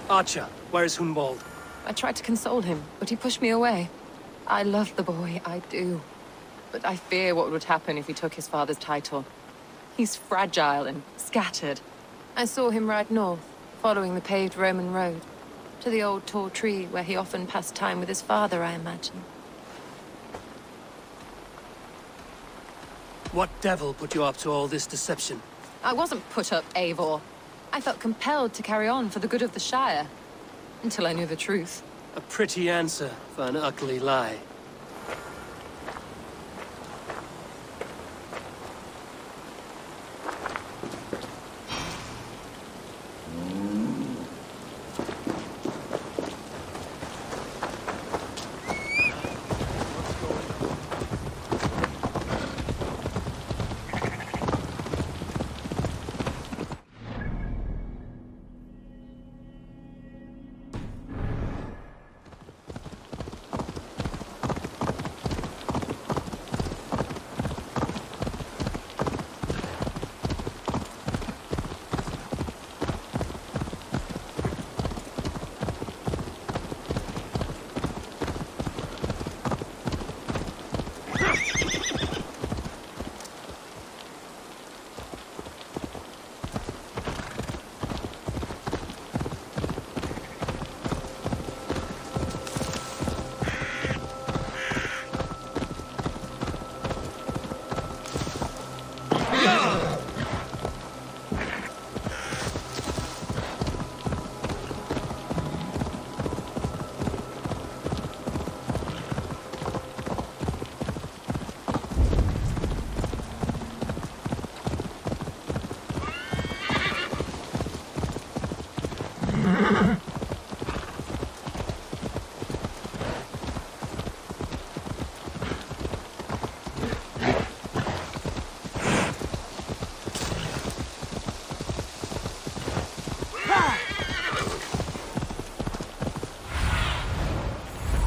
Archer, where is Hunwald? I tried to console him, but he pushed me away. I love the boy, I do. But I fear what would happen if he took his father's title. He's fragile and scattered. I saw him ride north, following the paved Roman road. To the old tall tree where he often passed time with his father, I imagine. What devil put you up to all this deception? I wasn't put up, Eivor. I felt compelled to carry on for the good of the Shire. Until I knew the truth. A pretty answer for an ugly lie.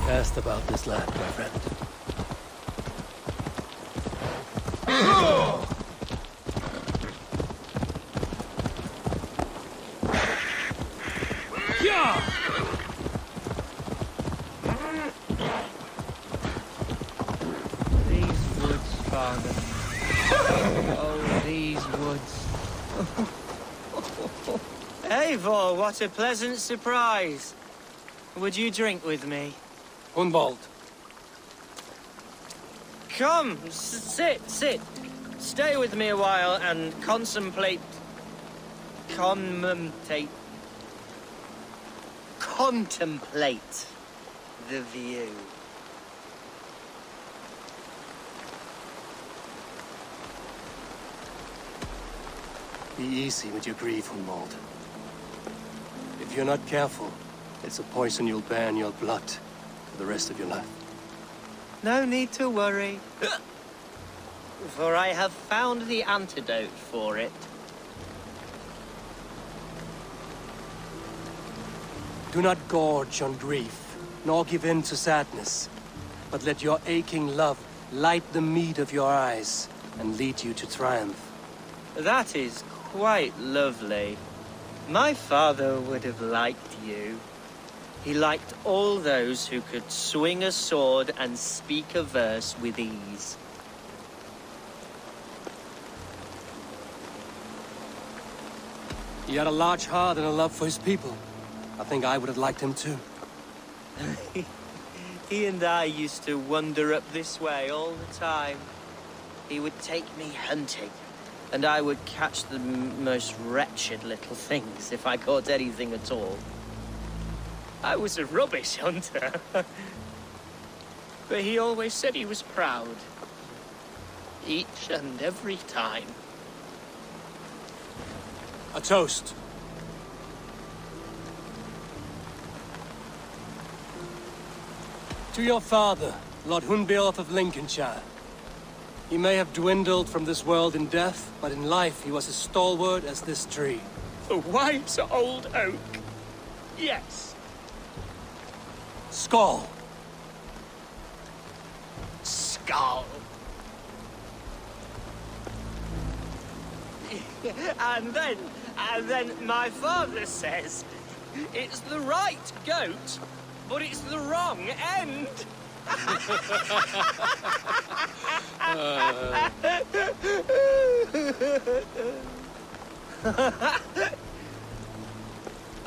Asked about this land, my friend. These woods, Father. Oh, these woods. Eivor, what a pleasant surprise. Would you drink with me? Hunwald. Come, sit. Stay with me a while and contemplate the view. Be easy with your grief, Hunwald. If you're not careful, it's a poison you'll bear in your blood for the rest of your life. No need to worry, for I have found the antidote for it. Do not gorge on grief, nor give in to sadness, but let your aching love light the mead of your eyes and lead you to triumph. That is quite lovely. My father would have liked you. He liked all those who could swing a sword and speak a verse with ease. He had a large heart and a love for his people. I think I would have liked him too. He and I used to wander up this way all the time. He would take me hunting, and I would catch the most wretched little things if I caught anything at all. I was a rubbish hunter. But he always said he was proud. Each and every time. A toast. To your father, Lord Hunbeorth of Lincolnshire. He may have dwindled from this world in death, but in life he was as stalwart as this tree. The wise old oak. Yes. Skull. Skull. and then my father says, it's the right goat, but it's the wrong end.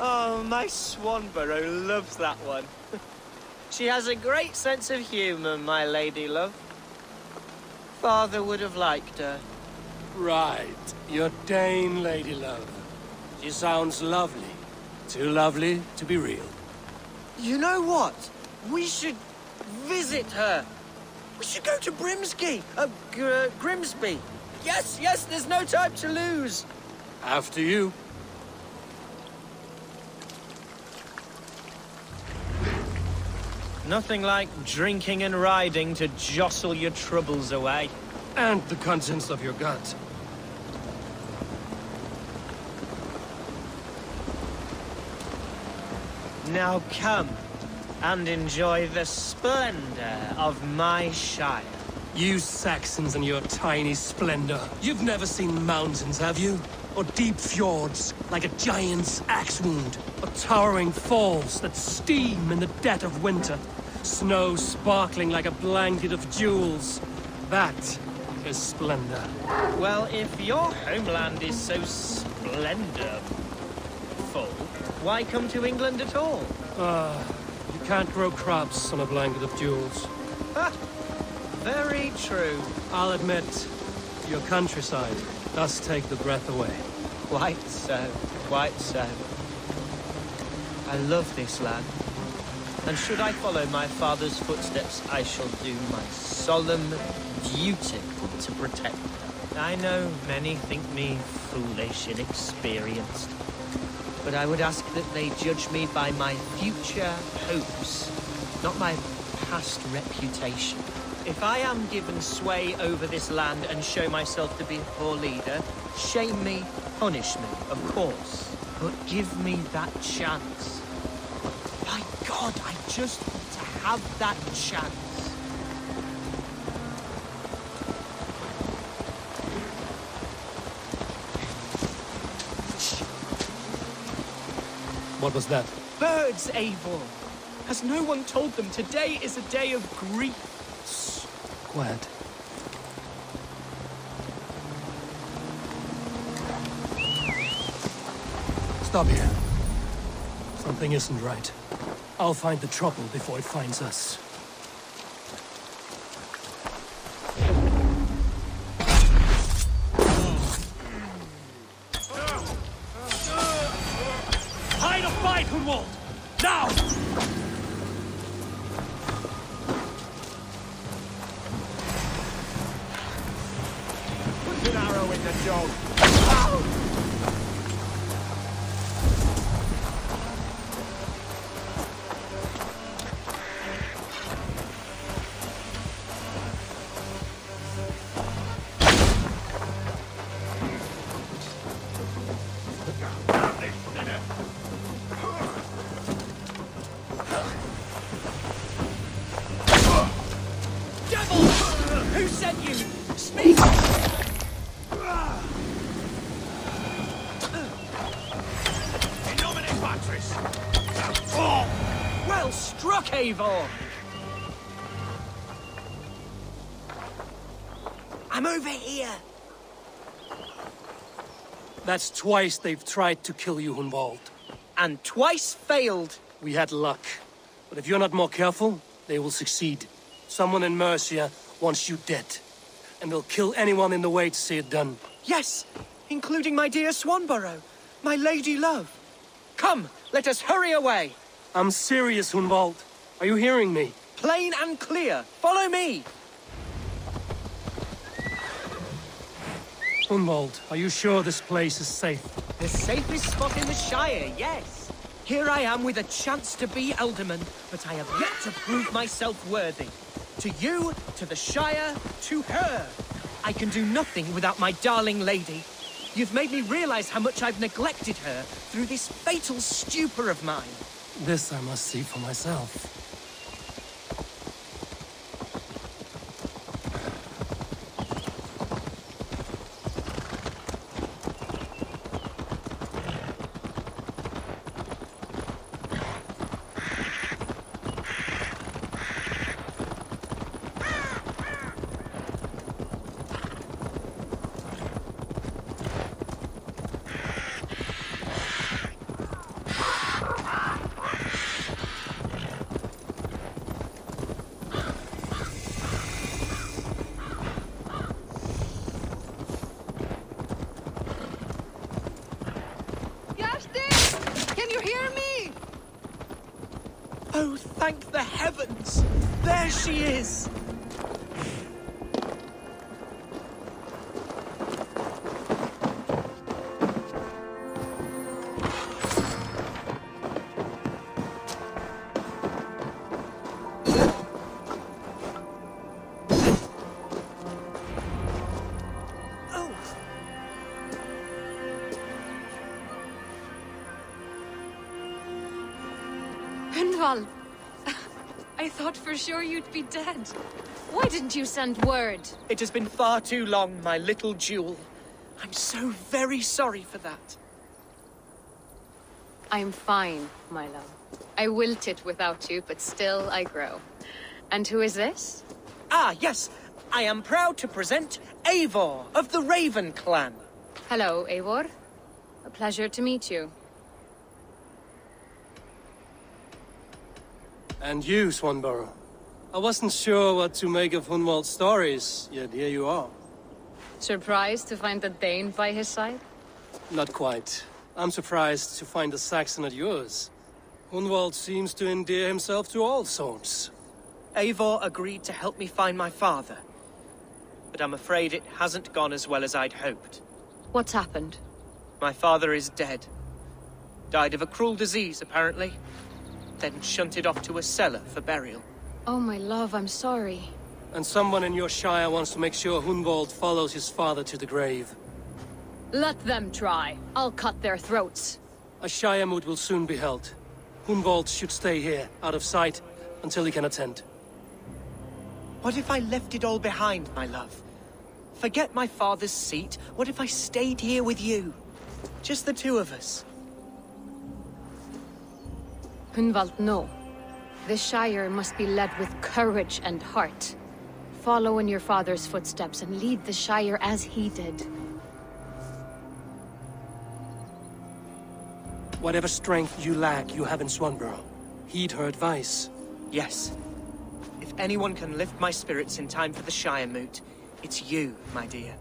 Oh, my Swanborough loves that one. She has a great sense of humour, my lady love. Father would have liked her. Right. Your Dane lady love. She sounds lovely. Too lovely to be real. You know what? We should visit her. We should go to Grimsby. Yes, there's no time to lose. After you. Nothing like drinking and riding to jostle your troubles away. And the contents of your gut. Now come and enjoy the splendor of my Shire. You Saxons and your tiny splendor. You've never seen mountains, have you? Or deep fjords, like a giant's axe wound. Or towering falls that steam in the dead of winter. Snow sparkling like a blanket of jewels. That is splendor. Well, if your homeland is so splendorful, why come to England at all? You can't grow crops on a blanket of jewels. Ha! Very true. I'll admit, your countryside does take the breath away. Quite so, quite so. I love this land. And should I follow my father's footsteps, I shall do my solemn duty to protect her. I know many think me foolish and inexperienced, but I would ask that they judge me by my future hopes, not my past reputation. If I am given sway over this land and show myself to be a poor leader, shame me, punish me, of course, but give me that chance. My God, I just want to have that chance. What was that? Birds, Eivor! Has no one told them today is a day of grief? Quiet. Stop here. Something isn't right. I'll find the trouble before it finds us. Hide or fight, Hunwald! Now! Put an arrow in the dog. Devil! Who sent you? Speak! Well struck, Eivor! I'm over here. That's twice they've tried to kill you, Hunwald. And twice failed. We had luck. But if you're not more careful, they will succeed. Someone in Mercia wants you dead. And they'll kill anyone in the way to see it done. Yes, including my dear Swanborough, my lady love. Come, let us hurry away. I'm serious, Hunwald. Are you hearing me? Plain and clear. Follow me. Hunwald, are you sure this place is safe? The safest spot in the Shire, yes. Here I am with a chance to be Ealdorman, but I have yet to prove myself worthy. To you, to the Shire, to her. I can do nothing without my darling lady. You've made me realize how much I've neglected her through this fatal stupor of mine. This I must see for myself. Thank the heavens! There she is! Gunvald! I thought for sure you'd be dead. Why didn't you send word? It has been far too long, my little jewel. I'm so very sorry for that. I'm fine, my love. I wilted without you, but still I grow. And who is this? Ah, yes. I am proud to present Eivor of the Raven Clan. Hello, Eivor. A pleasure to meet you. And you, Swanborough. I wasn't sure what to make of Hunwald's stories, yet here you are. Surprised to find the Dane by his side? Not quite. I'm surprised to find a Saxon at yours. Hunwald seems to endear himself to all sorts. Eivor agreed to help me find my father. But I'm afraid it hasn't gone as well as I'd hoped. What's happened? My father is dead. Died of a cruel disease, apparently. Then shunted off to a cellar for burial. Oh, my love, I'm sorry. And someone in your shire wants to make sure Hunwald follows his father to the grave. Let them try. I'll cut their throats. A shire moot will soon be held. Hunwald should stay here, out of sight, until he can attend. What if I left it all behind, my love? Forget my father's seat. What if I stayed here with you? Just the two of us. Hunwald, no. The Shire must be led with courage and heart. Follow in your father's footsteps and lead the Shire as he did. Whatever strength you lack, you have in Swanborough. Heed her advice. Yes. If anyone can lift my spirits in time for the Shire moot, it's you, my dear.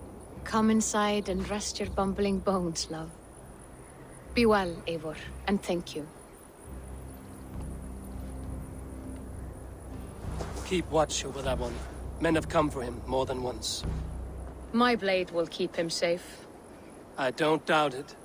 Come inside and rest your bumbling bones, love. Be well, Eivor, and thank you. Keep watch over that one. Men have come for him more than once. My blade will keep him safe. I don't doubt it.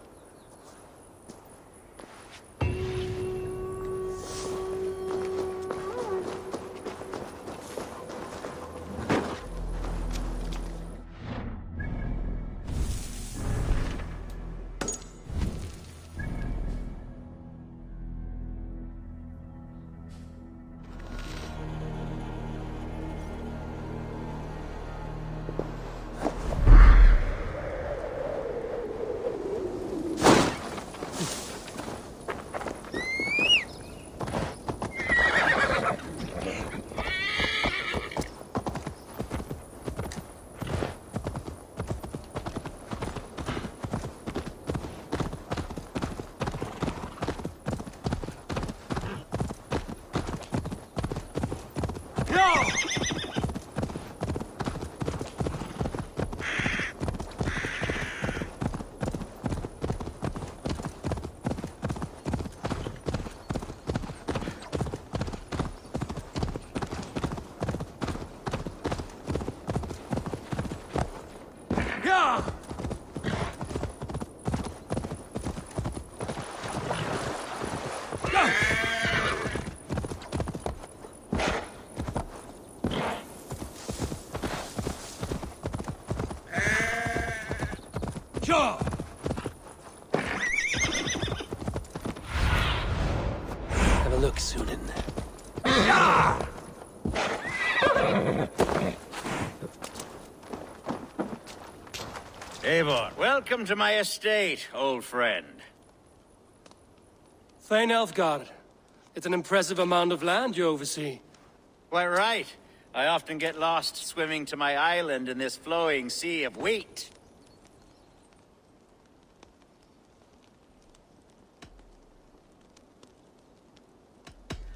Have a look, Sunan. Eivor, welcome to my estate, old friend. Thane Elfgard. It's an impressive amount of land you oversee. Quite right. I often get lost swimming to my island in this flowing sea of wheat.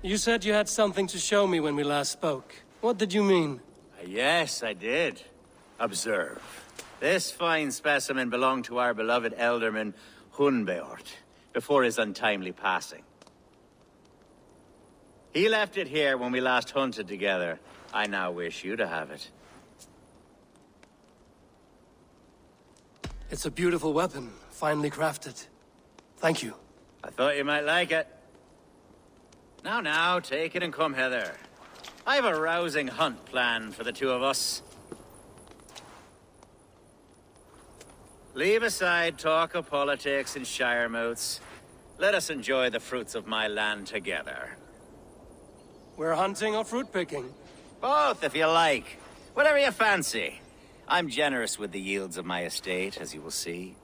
You said you had something to show me when we last spoke. What did you mean? Yes, I did. Observe. This fine specimen belonged to our beloved ealdorman, Hunbeort, before his untimely passing. He left it here when we last hunted together. I now wish you to have it. It's a beautiful weapon, finely crafted. Thank you. I thought you might like it. Now, take it and come hither. I have a rousing hunt planned for the two of us. Leave aside talk of politics and shire moots. Let us enjoy the fruits of my land together. We're hunting or fruit picking? Both, if you like. Whatever you fancy. I'm generous with the yields of my estate, as you will see.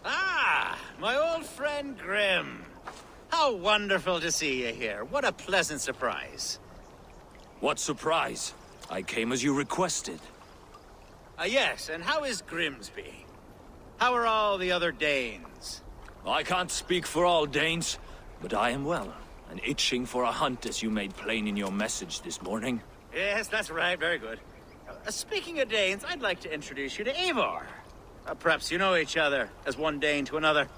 Ah, my old friend Grim. How wonderful to see you here. What a pleasant surprise. What surprise? I came as you requested. Yes, and how is Grimsby? How are all the other Danes? I can't speak for all Danes, but I am well, and itching for a hunt as you made plain in your message this morning. Yes, that's right. Very good. Speaking of Danes, I'd like to introduce you to Eivor. Perhaps you know each other, as one Dane to another.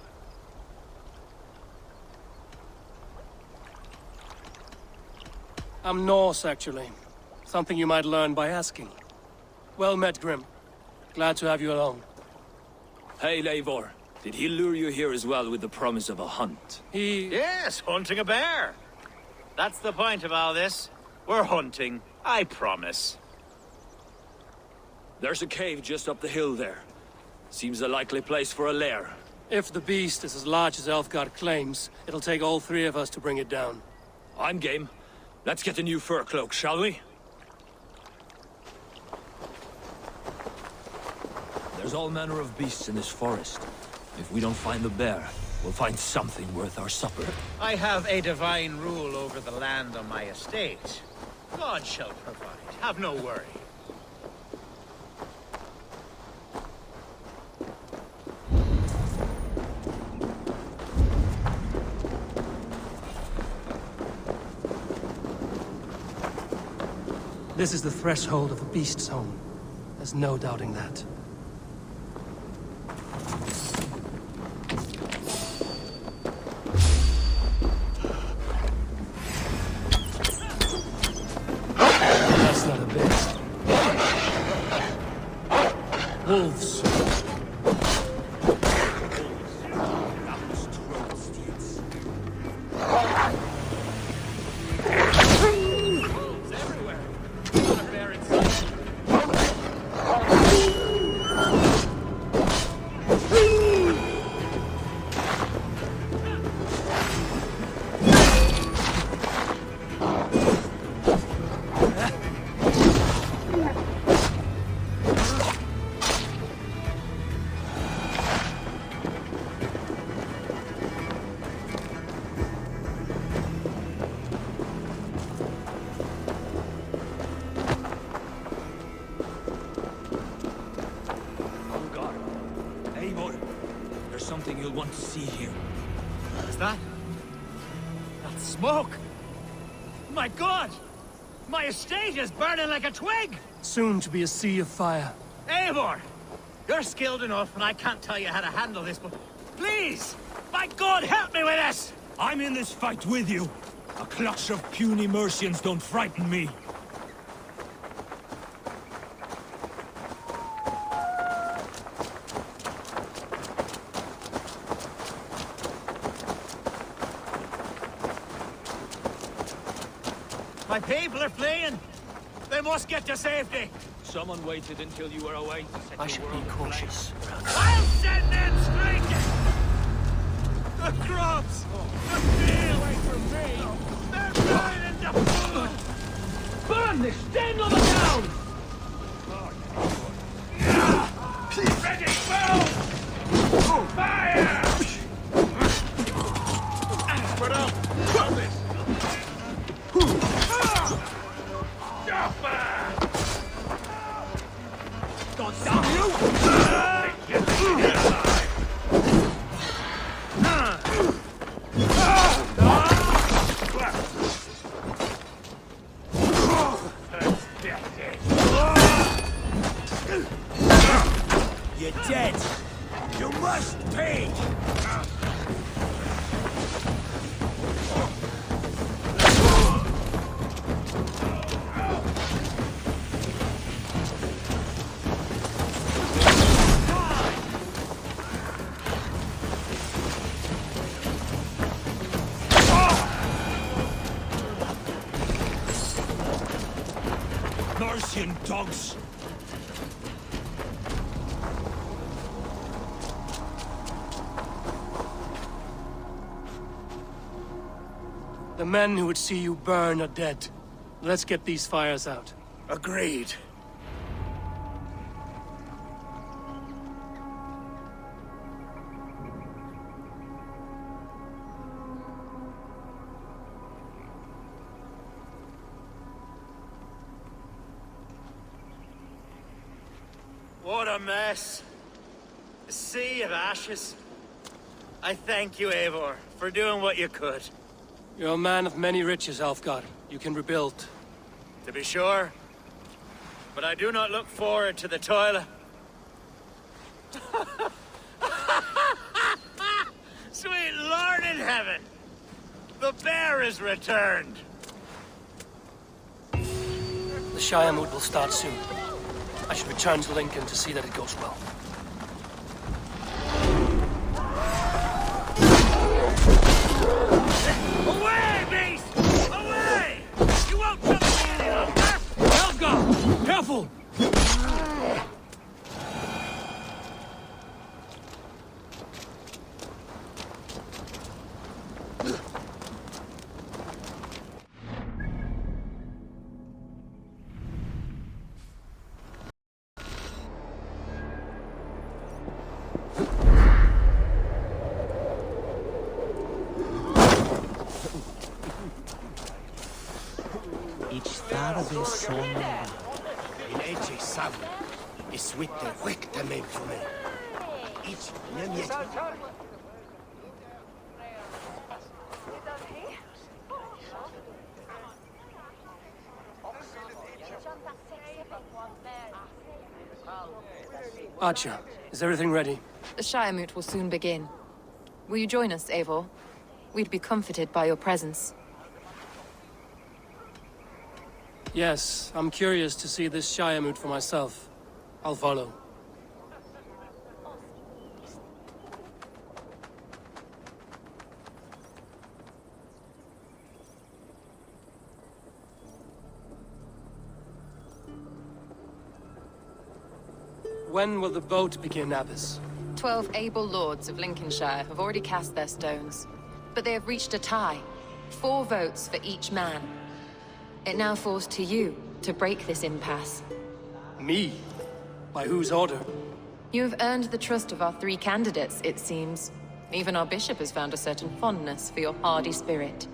I'm Norse, actually. Something you might learn by asking. Well met, Grim. Glad to have you along. Hey, Eivor. Did he lure you here as well with the promise of a hunt? Yes, hunting a bear. That's the point of all this. We're hunting, I promise. There's a cave just up the hill there. Seems a likely place for a lair. If the beast is as large as Elfgard claims, it'll take all three of us to bring it down. I'm game. Let's get a new fur cloak, shall we? There's all manner of beasts in this forest. If we don't find the bear, we'll find something worth our supper. I have a divine rule over the land on my estate. God shall provide. Have no worry. This is the threshold of a beast's home. There's no doubting that. That's not a beast. Wolves. see him. Is that? That's smoke! My God! My estate is burning like a twig! Soon to be a sea of fire. Eivor! You're skilled enough, and I can't tell you how to handle this, but please! My God, help me with this! I'm in this fight with you. A clutch of puny Mercians don't frighten me. My people are fleeing! They must get to safety! Someone waited until you were away to set I your should world be aflame. cautious. I'll send them straight! The crops! The fields! Away from me! They're burning into food! Burn this den on the town! Ready, boom! Fire! Spread out! Stop this! God damn you! You're dead! You must pay! Mercian dogs! The men who would see you burn are dead. Let's get these fires out. Agreed. What a mess. A sea of ashes. I thank you, Eivor, for doing what you could. You're a man of many riches, Alfgar. You can rebuild. To be sure. But I do not look forward to the toil. Sweet Lord in heaven! The bear is returned! The Shire mood will start soon. I should return to Lincoln to see that it goes well. Away, beast! Away! You won't trouble me any longer! Alfgar! Careful! Archer, is everything ready? The Shire moot will soon begin. Will you join us, Eivor? We'd be comforted by your presence. Yes, I'm curious to see this Shire moot for myself. I'll follow. When will the vote begin, Abbess? 12 able lords of Lincolnshire have already cast their stones, but they have reached a tie. 4 votes for each man. It now falls to you to break this impasse. Me? By whose order? You have earned the trust of our 3 candidates, it seems. Even our bishop has found a certain fondness for your hardy spirit.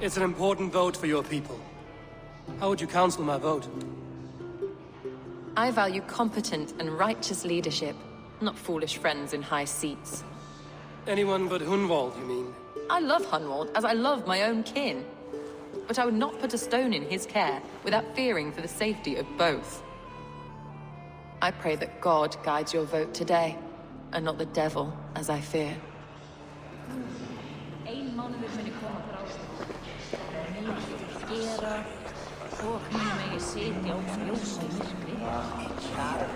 It's an important vote for your people. How would you counsel my vote? I value competent and righteous leadership, not foolish friends in high seats. Anyone but Hunwald, you mean? I love Hunwald as I love my own kin. But I would not put a stone in his care without fearing for the safety of both. I pray that God guides your vote today, and not the devil, as I fear.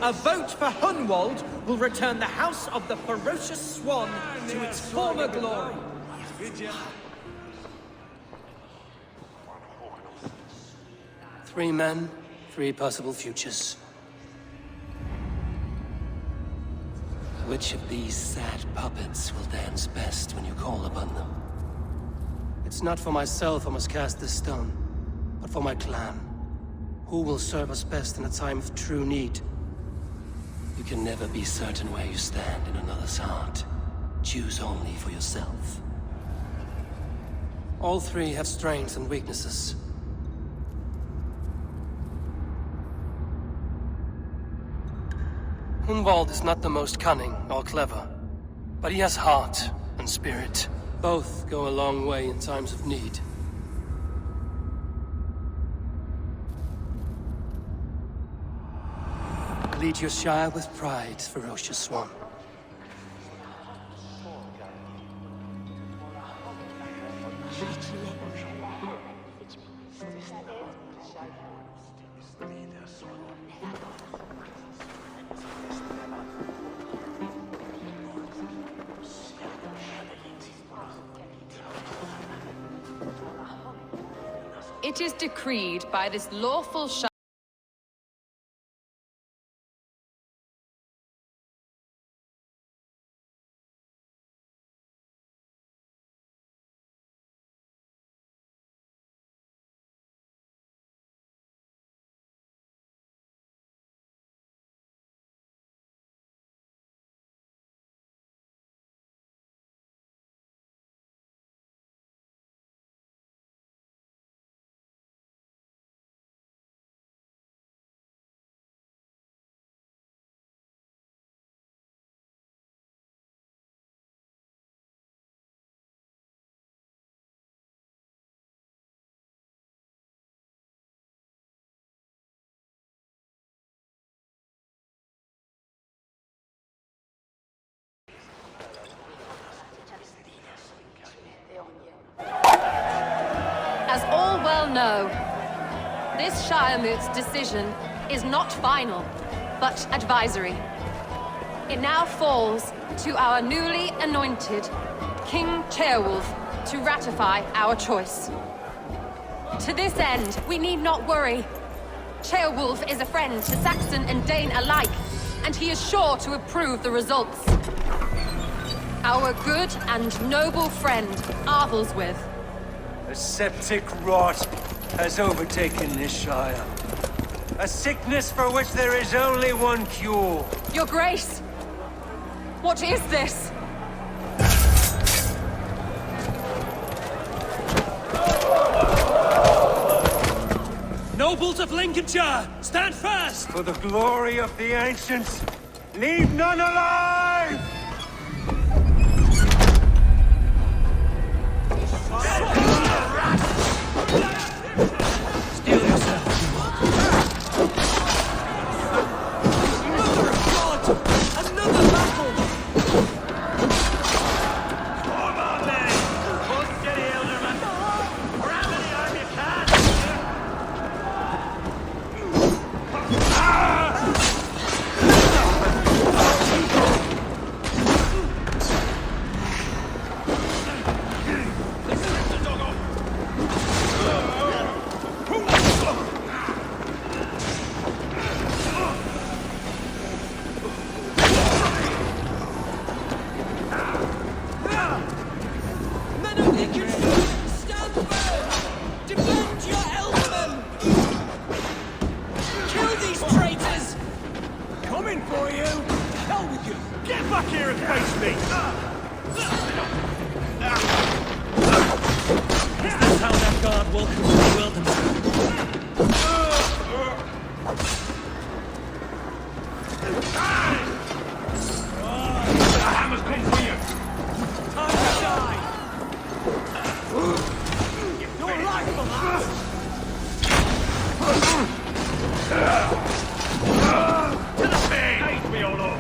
A vote for Hunwald will return the House of the Ferocious Swan to its former glory. 3 men, 3 possible futures. Which of these sad puppets will dance best when you call upon them? It's not for myself I must cast this stone, but for my clan. Who will serve us best in a time of true need? You can never be certain where you stand in another's heart. Choose only for yourself. All 3 have strengths and weaknesses. Hunwald is not the most cunning or clever, but he has heart and spirit. Both go a long way in times of need. Lead your Shire with pride, Ferocious Swan. It is decreed by this lawful Shire. As all well know, this Shiremoot's decision is not final, but advisory. It now falls to our newly anointed King Ceolwulf to ratify our choice. To this end, we need not worry. Ceolwulf is a friend to Saxon and Dane alike, and he is sure to approve the results. Our good and noble friend, Arthelswith. A septic rot has overtaken this Shire. A sickness for which there is only one cure. Your Grace! What is this? Nobles of Lincolnshire, stand fast! For the glory of the ancients, leave none alive! Steel yourself, Mother of God! Another battle! Come on, then! Hold steady, ealdorman! Ram any arm you can! Coming for you! Hell with you! Get back here and face me! Is this how that god welcomes the wilderness? hammer's come for you! Time to die! Your life will last! To the bed! Aid me, O Lord!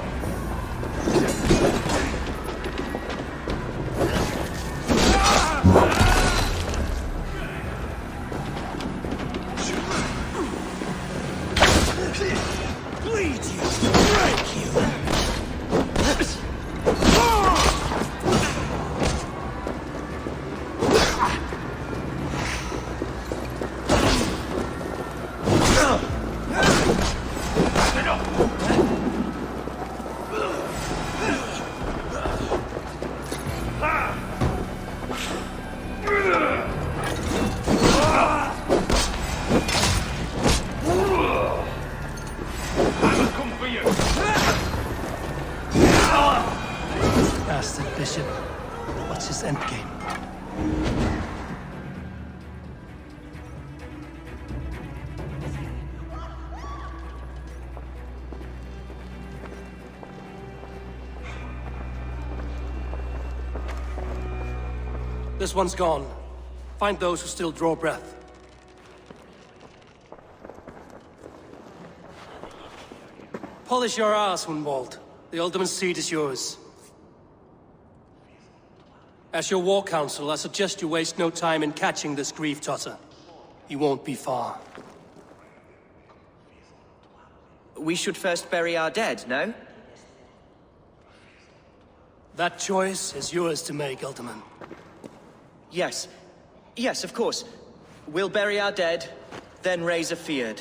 Bleed you! Break you! Bastard Bishop. What's his endgame? This one's gone. Find those who still draw breath. Polish your ass, Hunwald. The Alderman seat is yours. As your war council, I suggest you waste no time in catching this grief-tosser. He won't be far. We should first bury our dead, no? That choice is yours to make, Alderman. Yes. Yes, of course. We'll bury our dead, then raise a feared.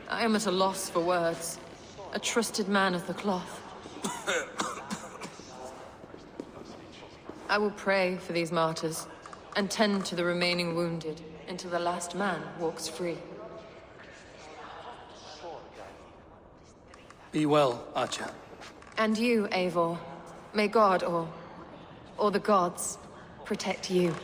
I am at a loss for words. A trusted man of the cloth. I will pray for these martyrs, and tend to the remaining wounded, until the last man walks free. Be well, Archer. And you, Eivor. May God, or the gods, protect you.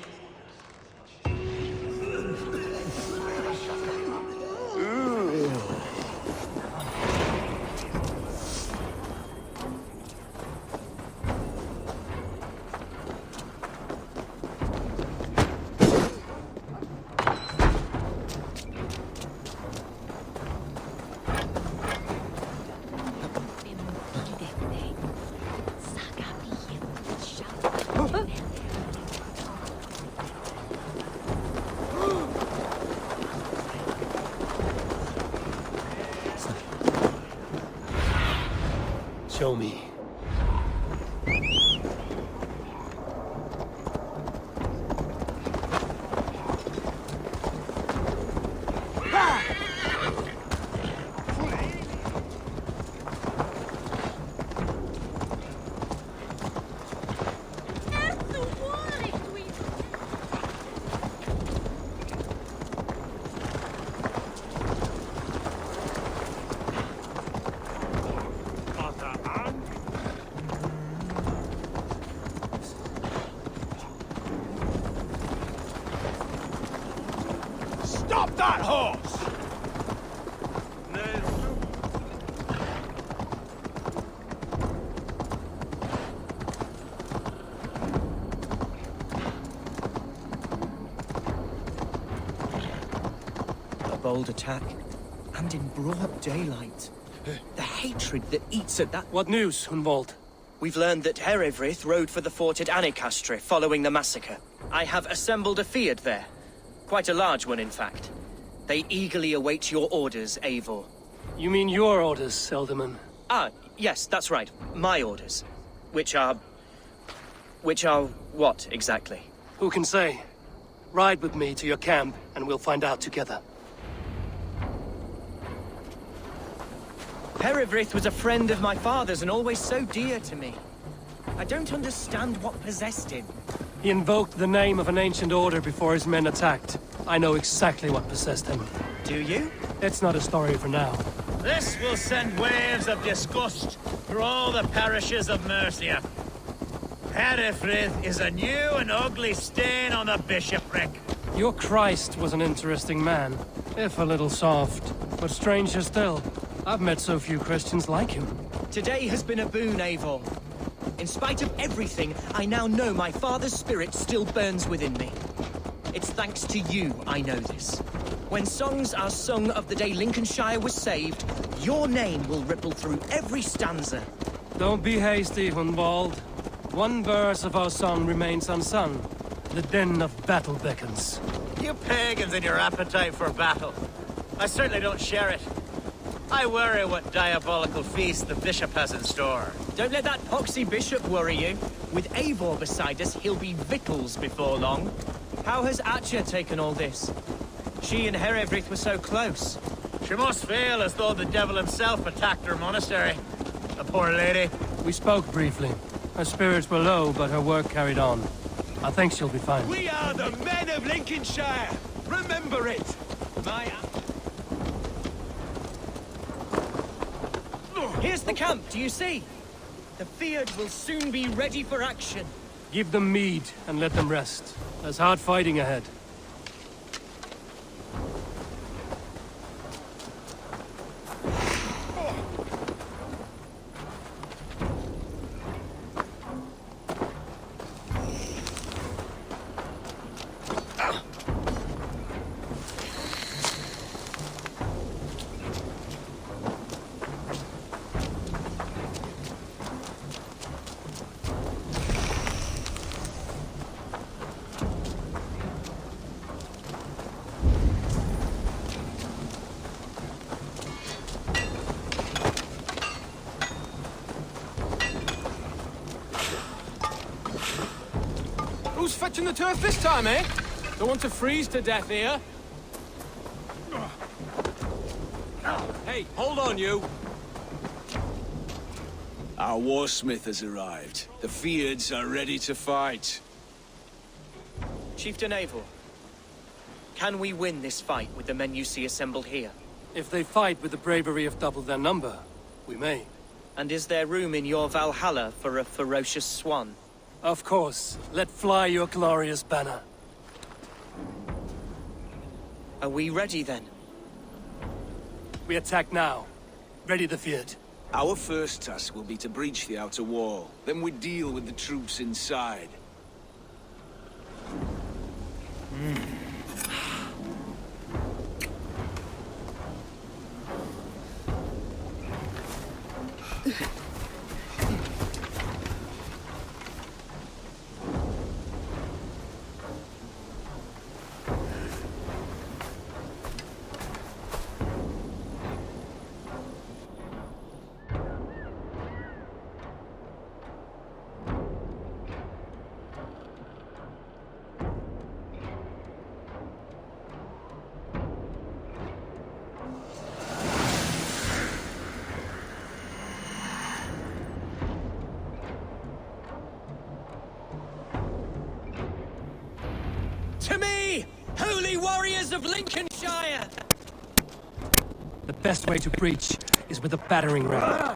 Show me. Stop that horse! A bold attack, and in broad daylight. The hatred that eats at that... What news, Hunwald? We've learned that Herewrith rode for the fort at Annikastre following the massacre. I have assembled a feard there. Quite a large one, in fact. They eagerly await your orders, Eivor. You mean your orders, Alderman? Ah, yes, that's right. My orders. Which are what, exactly? Who can say? Ride with me to your camp, and we'll find out together. Herewrith was a friend of my father's and always so dear to me. I don't understand what possessed him. He invoked the name of an ancient order before his men attacked. I know exactly what possessed him. Do you? It's not a story for now. This will send waves of disgust through all the parishes of Mercia. Herefrith is a new and ugly stain on the bishopric. Your Christ was an interesting man, if a little soft. But stranger still, I've met so few Christians like him. Today has been a boon, Eivor. In spite of everything, I now know my father's spirit still burns within me. It's thanks to you I know this. When songs are sung of the day Lincolnshire was saved, your name will ripple through every stanza. Don't be hasty, Hunwald. One verse of our song remains unsung. The din of battle beckons. You pagans and your appetite for battle. I certainly don't share it. I worry what diabolical feast the bishop has in store. Don't let that poxy bishop worry you. With Eivor beside us, he'll be victuals before long. How has Atcha taken all this? She and Herewrith were so close. She must feel as though the devil himself attacked her monastery. The poor lady. We spoke briefly. Her spirits were low, but her work carried on. I think she'll be fine. We are the men of Lincolnshire! Remember it! Here's the camp, do you see? The Fyrd will soon be ready for action. Give them mead and let them rest. There's hard fighting ahead. Who's fetching the turf this time, eh? Don't want to freeze to death here. Hey, hold on, you. Our warsmith has arrived. The Fyrds are ready to fight. Chieftain Eivor, can we win this fight with the men you see assembled here? If they fight with the bravery of double their number, we may. And is there room in your Valhalla for a ferocious swan? Of course. Let fly your glorious banner. Are we ready then? We attack now. Ready the Fyrd. Our first task will be to breach the outer wall. Then we deal with the troops inside. To me, holy warriors of Lincolnshire! The best way to breach is with a battering ram.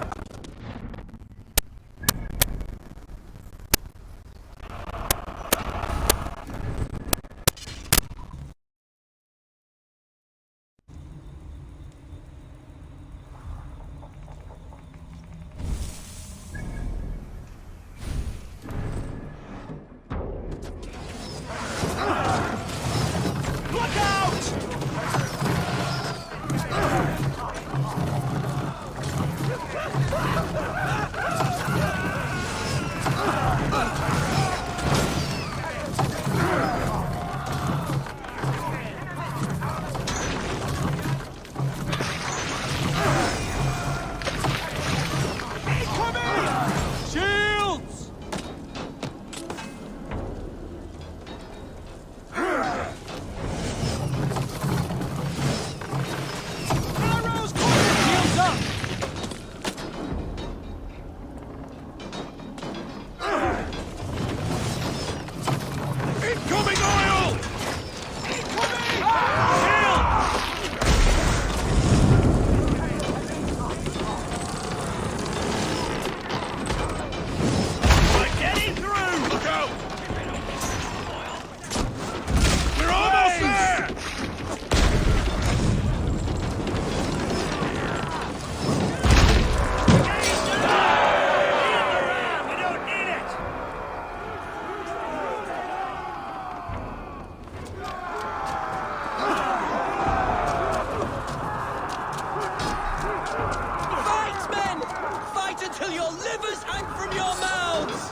your livers hang from your mouths!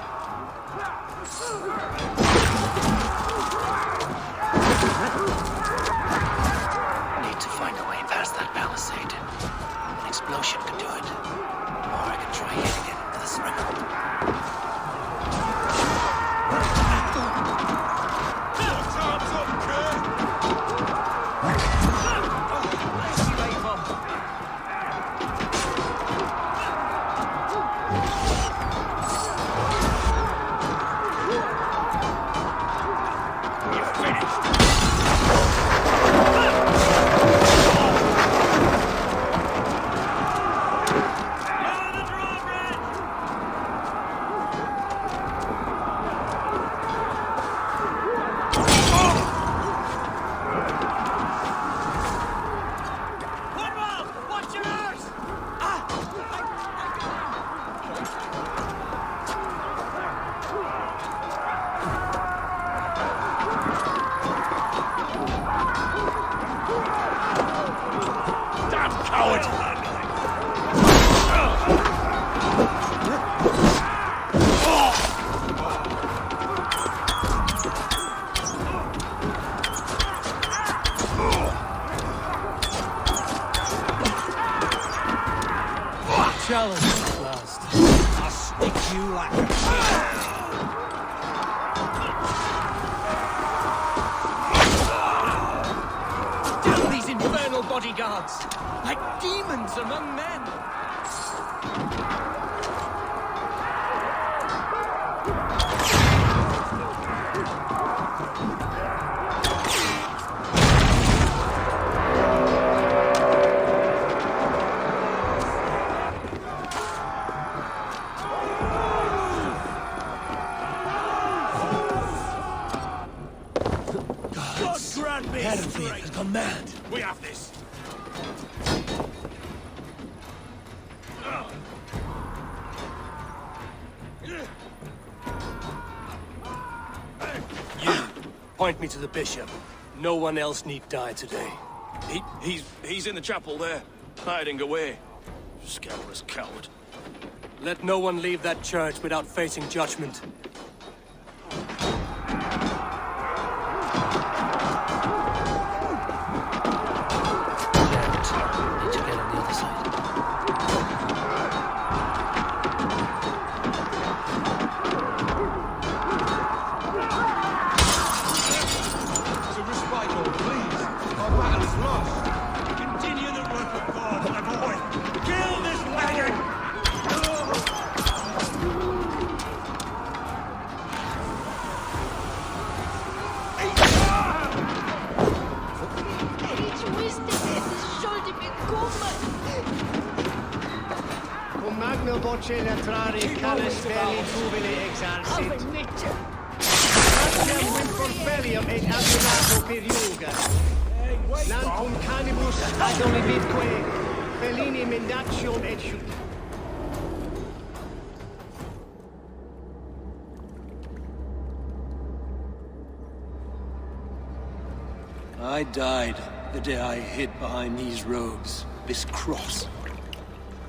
Need to find a way past that palisade. An explosion could do it. Or I could try hitting it into the struggle. Challenge at last. I'll stick you like a Damn these infernal bodyguards! Like demons among men! Hervey has gone mad. We have this. You, point me to the bishop. No one else need die today. He's in the chapel there, hiding away. Scandalous coward. Let no one leave that church without facing judgment. I died the day I hid behind these robes, this cross.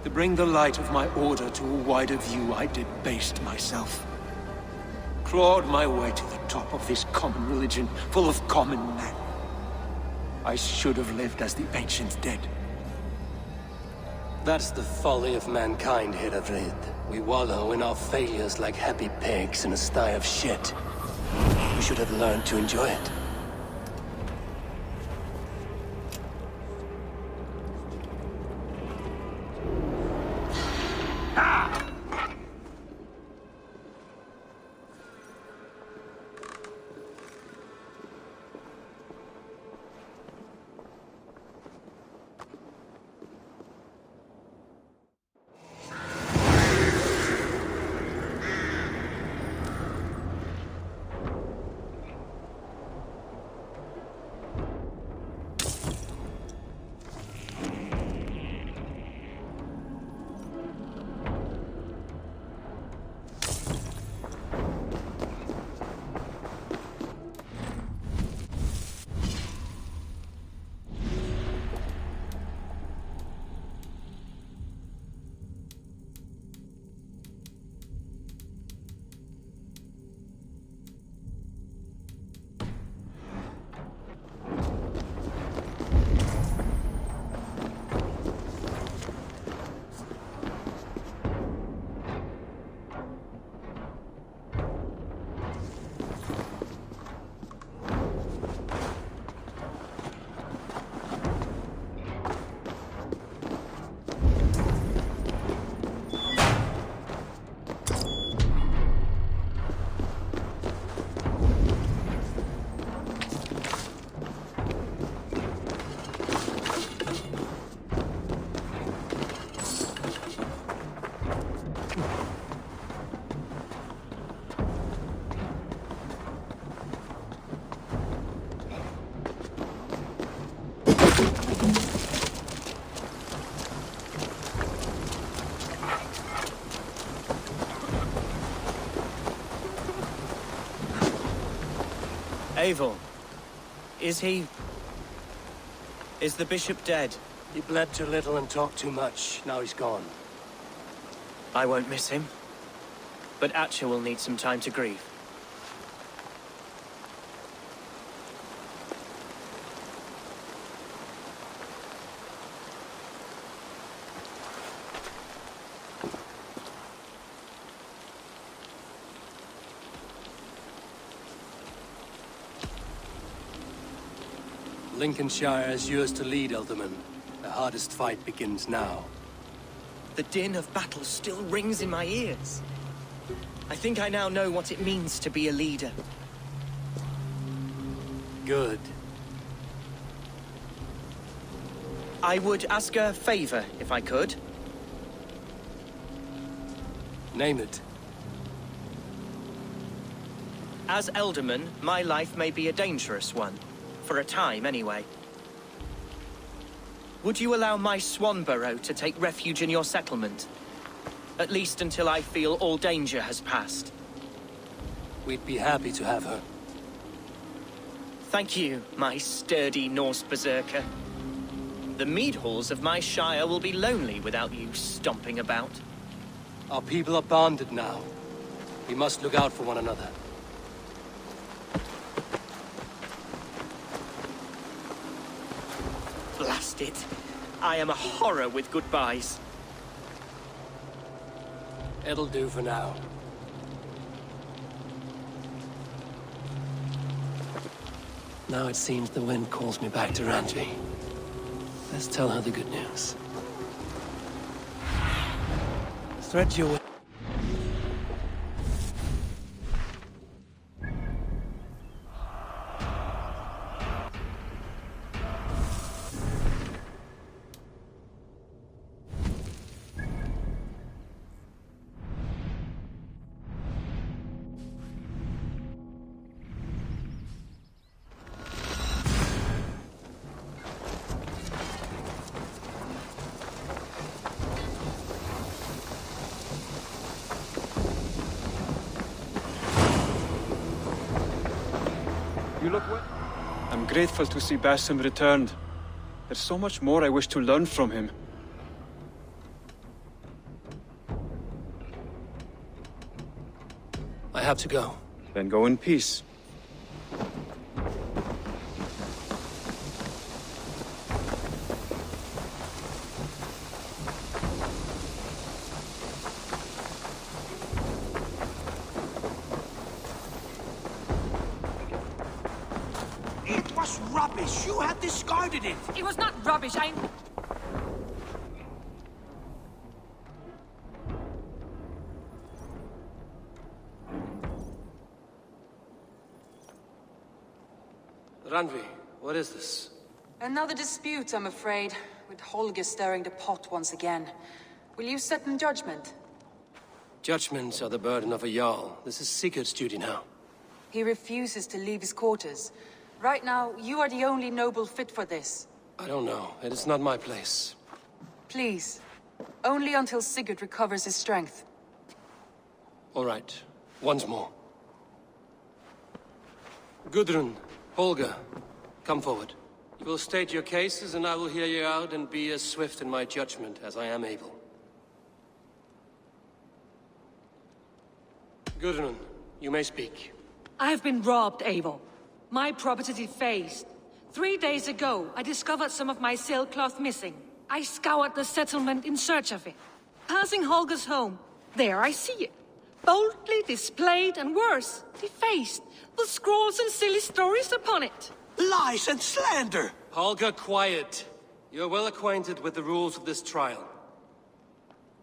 To bring the light of my order to a wider view, I debased myself. Clawed my way to the top of this common religion, full of common men. I should have lived as the ancient dead. That's the folly of mankind, Hervey. We wallow in our failures like happy pigs in a sty of shit. We should have learned to enjoy it. Eivor, is he... is the bishop dead? He bled too little and talked too much. Now he's gone. I won't miss him. But Atcha will need some time to grieve. Lincolnshire is yours to lead, Ealdorman. The hardest fight begins now. The din of battle still rings in my ears. I think I now know what it means to be a leader. Good. I would ask a favor, if I could. Name it. As Ealdorman, my life may be a dangerous one. For a time, anyway. Would you allow my Swanborough to take refuge in your settlement? At least until I feel all danger has passed. We'd be happy to have her. Thank you, my sturdy Norse berserker. The mead halls of my shire will be lonely without you stomping about. Our people are bonded now. We must look out for one another. Blast it. I am a horror with goodbyes. It'll do for now. Now it seems the wind calls me back to Randvi. Let's tell her the good news. Thread your way. You look well. I'm grateful to see Basim returned. There's so much more I wish to learn from him. I have to go. Then go in peace. It was rubbish. You had discarded it. It was not rubbish. Randvi, what is this? Another dispute, I'm afraid, with Holger stirring the pot once again. Will you set in judgment? Judgments are the burden of a Jarl. This is Sigurd's duty now. He refuses to leave his quarters. Right now, you are the only noble fit for this. I don't know. It is not my place. Please. Only until Sigurd recovers his strength. All right. Once more. Gudrun, Holger, come forward. You will state your cases, and I will hear you out and be as swift in my judgment as I am able. Gudrun, you may speak. I have been robbed, Eivor. My property defaced. 3 days ago, I discovered some of my sailcloth missing. I scoured the settlement in search of it. Passing Holger's home, there I see it. Boldly displayed and worse, defaced, with scrawls and silly stories upon it. Lies and slander! Holger, quiet. You're well acquainted with the rules of this trial.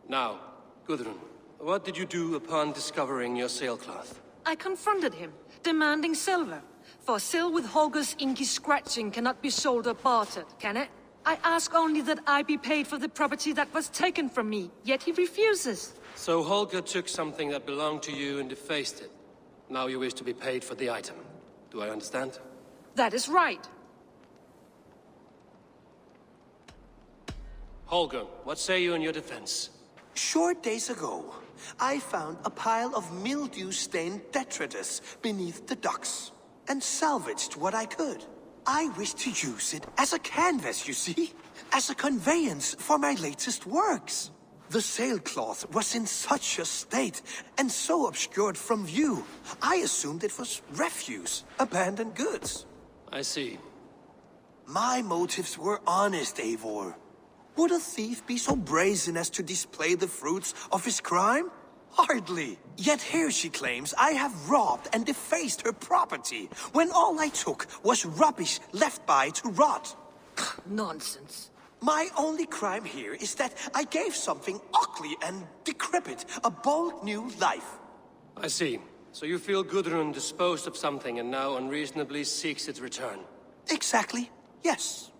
Now, Gudrun, what did you do upon discovering your sailcloth? I confronted him, demanding silver. For sil with Holger's inky scratching cannot be sold or bartered, can it? I ask only that I be paid for the property that was taken from me, yet he refuses. So Holger took something that belonged to you and defaced it. Now you wish to be paid for the item. Do I understand? That is right. Holger, what say you in your defense? Short days ago, I found a pile of mildew-stained detritus beneath the docks. and salvaged what I could. I wish to use it as a canvas, you see? As a conveyance for my latest works. The sailcloth was in such a state, and so obscured from view, I assumed it was refuse, abandoned goods. I see. My motives were honest, Eivor. Would a thief be so brazen as to display the fruits of his crime? Hardly. Yet here she claims I have robbed and defaced her property, when all I took was rubbish left by to rot. Nonsense. My only crime here is that I gave something ugly and decrepit a bold new life. I see. So you feel Gudrun disposed of something and now unreasonably seeks its return? Exactly, yes.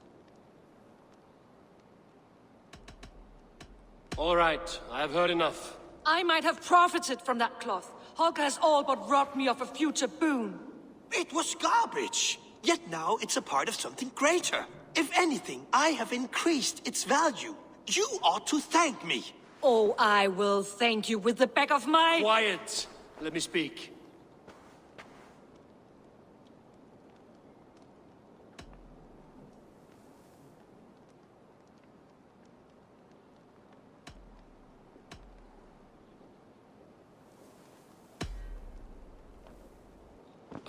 All right, I have heard enough. I might have profited from that cloth. Holger has all but robbed me of a future boon. It was garbage. Yet now it's a part of something greater. If anything, I have increased its value. You ought to thank me. Oh, I will thank you with the back of my... Quiet! Let me speak.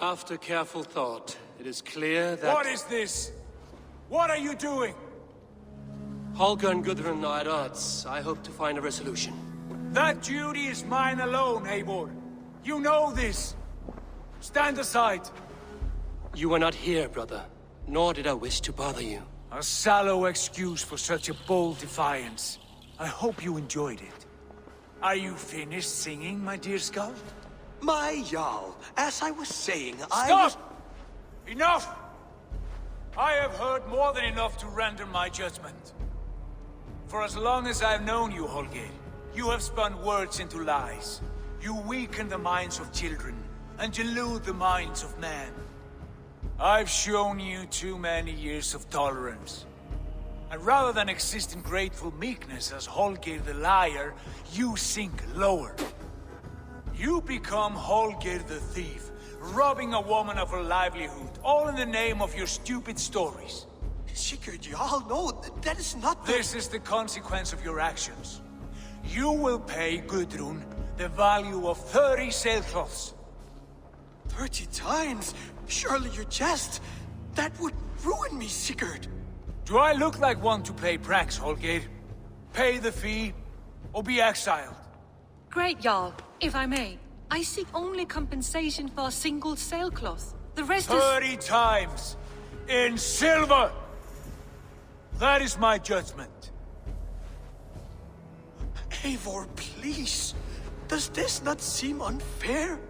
After careful thought, it is clear that... What is this? What are you doing? Holger and Gudrun are at odds. I hope to find a resolution. That duty is mine alone, Eivor. You know this. Stand aside. You were not here, brother. Nor did I wish to bother you. A sallow excuse for such a bold defiance. I hope you enjoyed it. Are you finished singing, my dear Skull? My Jarl, as I was saying, Stop! Enough! I have heard more than enough to render my judgment. For as long as I've known you, Holger, you have spun words into lies. You weaken the minds of children, and delude the minds of men. I've shown you too many years of tolerance. And rather than exist in grateful meekness as Holger the liar, you sink lower. You become Holger the thief, robbing a woman of her livelihood, all in the name of your stupid stories. Sigurd, Jarl, no, that is not the... This is the consequence of your actions. You will pay Gudrun the value of 30 sailcloths. 30 times? Surely you jest. That would ruin me, Sigurd. Do I look like one to play pranks, Holger? Pay the fee, or be exiled. Great, Jarl. If I may, I seek only compensation for a single sailcloth. The rest 30 times! In silver! That is my judgment. Eivor, please. Does this not seem unfair?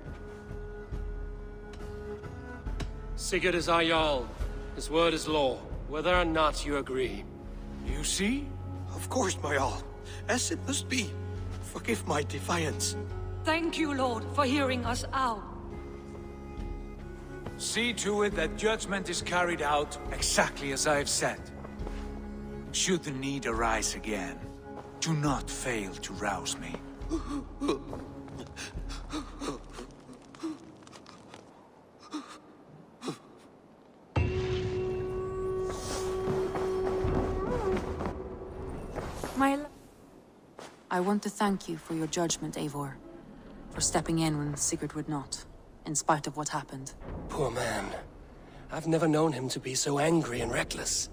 Sigurd is our Jarl. His word is law, whether or not you agree. You see? Of course, my Jarl. As it must be. Forgive my defiance. Thank you, Lord, for hearing us out. See to it that judgment is carried out exactly as I have said. Should the need arise again, do not fail to rouse me. I want to thank you for your judgment, Eivor. For stepping in when Sigurd would not, in spite of what happened. Poor man. I've never known him to be so angry and reckless.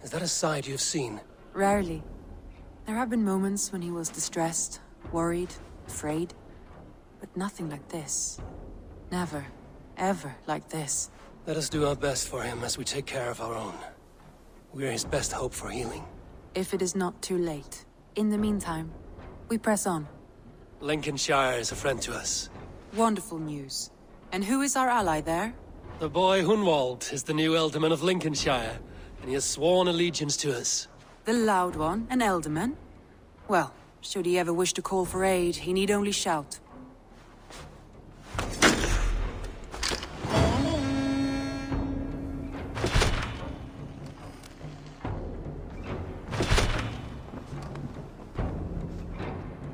Is that a side you've seen? Rarely. There have been moments when he was distressed, worried, afraid. But nothing like this. Never, ever like this. Let us do our best for him as we take care of our own. We're his best hope for healing. If it is not too late. In the meantime, we press on. Lincolnshire is a friend to us. Wonderful news. And who is our ally there? The boy Hunwald is the new ealdorman of Lincolnshire, and he has sworn allegiance to us. The loud one, an ealdorman? Well, should he ever wish to call for aid, he need only shout.